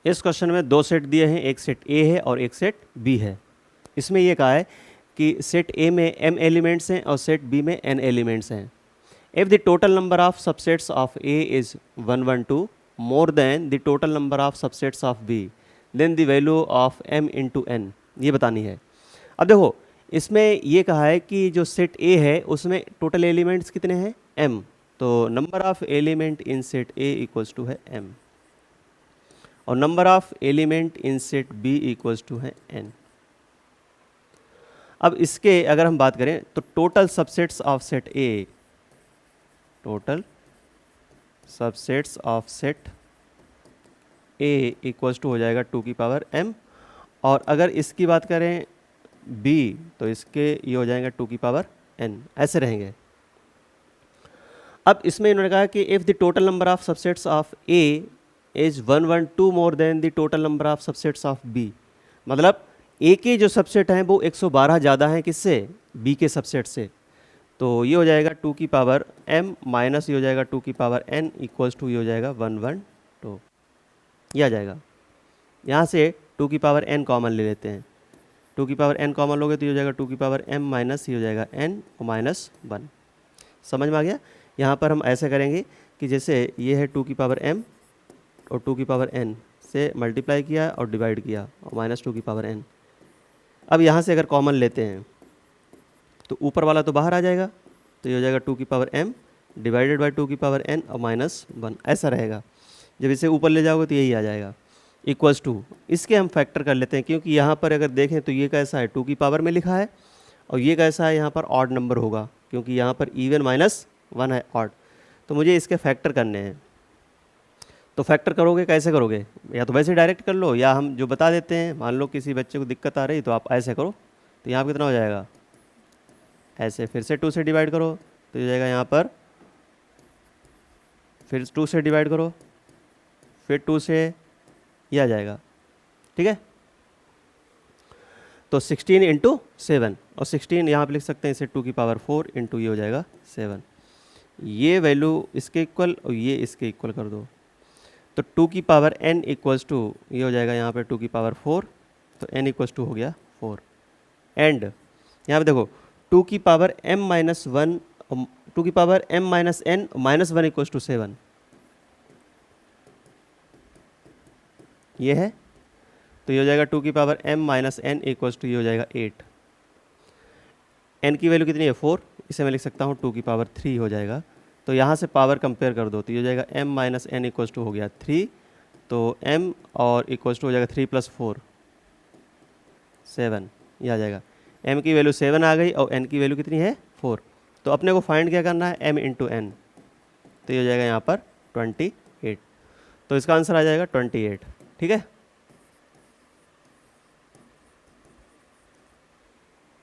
इस क्वेश्चन में दो सेट दिए हैं, एक सेट ए है और एक सेट बी है। इसमें ये कहा है कि सेट ए में m एलिमेंट्स हैं और सेट बी में n एलिमेंट्स हैं। If the total number of subsets of A is 112 more than the total number of subsets of B, then the value of m into n, ये बतानी है। अब देखो इसमें ये कहा है कि जो सेट ए है उसमें टोटल एलिमेंट्स कितने हैं, m, तो number of element in set A equals to है m और number of element in set B equals to है n। अब इसके अगर हम बात करें तो total subsets of set A, total subsets of set A equals to हो जाएगा 2 की पावर m, और अगर इसकी बात करें b तो इसके ये हो जाएगा 2 की पावर n, ऐसे रहेंगे। अब इसमें इन्होंने कहा कि if the total number of subsets of a is 112 more than the total number of subsets of b, मतलब a के जो सबसेट हैं वो 112 ज़्यादा हैं किससे, b के सबसेट से, तो ये हो जाएगा 2 की पावर m माइनस ये हो जाएगा 2 की पावर n इक्वल्स टू ये हो जाएगा 112, ये आ जाएगा। यहाँ से 2 की पावर n कॉमन ले लेते हैं, 2 की पावर n कॉमन लोगे तो ये हो जाएगा 2 की पावर m माइनस ये हो जाएगा n और माइनस 1। समझ में आ गया। यहाँ पर हम ऐसे करेंगे कि जैसे ये है 2 की पावर m और 2 की पावर n से मल्टीप्लाई किया और डिवाइड किया और माइनस 2 की पावर n। अब यहाँ से अगर कॉमन लेते हैं तो ऊपर वाला तो बाहर आ जाएगा, तो ये हो जाएगा 2 की पावर m डिवाइडेड बाई 2 की पावर n और माइनस 1, ऐसा रहेगा। जब इसे ऊपर ले जाओगे तो यही आ जाएगा इक्वल्स टू, इसके हम फैक्टर कर लेते हैं क्योंकि यहाँ पर अगर देखें तो ये कैसा है 2 की पावर में लिखा है और ये कैसा है यहाँ पर ऑड नंबर होगा क्योंकि यहाँ पर इवन माइनस 1 है ऑड, तो मुझे इसके फैक्टर करने हैं। तो फैक्टर करोगे कैसे करोगे, या तो वैसे डायरेक्ट कर लो या हम जो बता देते हैं, मान लो किसी बच्चे को दिक्कत आ रही तो आप ऐसे करो, तो यहाँ कितना हो जाएगा, ऐसे फिर से 2 से डिवाइड करो तो ये जाएगा यहाँ पर, फिर 2 से डिवाइड करो, फिर 2 से ये आ जाएगा, ठीक है। तो 16 इंटू 7 और 16 यहाँ पर लिख सकते हैं इसे 2 की पावर 4 इंटू ये हो जाएगा 7, ये वैल्यू इसके इक्वल और ये इसके इक्वल कर दो, तो 2 की पावर n इक्वल्स टू ये हो जाएगा यहाँ पे 2 की पावर 4, तो n इक्वल्स टू हो गया 4, एंड यहाँ पे देखो 2 की पावर m माइनस 1, 2 की power m minus n minus 1 equals to 7, ये है, तो ये हो जाएगा 2 की power m minus n equals to ये हो जाएगा 8, n की वैल्यू कितनी है 4, इसे मैं लिख सकता हूँ 2 की पावर 3 हो जाएगा। तो यहाँ से पावर कंपेयर कर दो तो ये हो जाएगा m minus n equals to हो गया 3, तो m और इक्वल्स टू हो जाएगा 3 प्लस 4 7, ये आ जाएगा। m की वैल्यू 7 आ गई और n की वैल्यू कितनी है 4, तो अपने को फाइंड क्या करना है m इंटू n, तो ये हो जाएगा यहाँ पर 28, तो इसका आंसर आ जाएगा 28, ठीक है।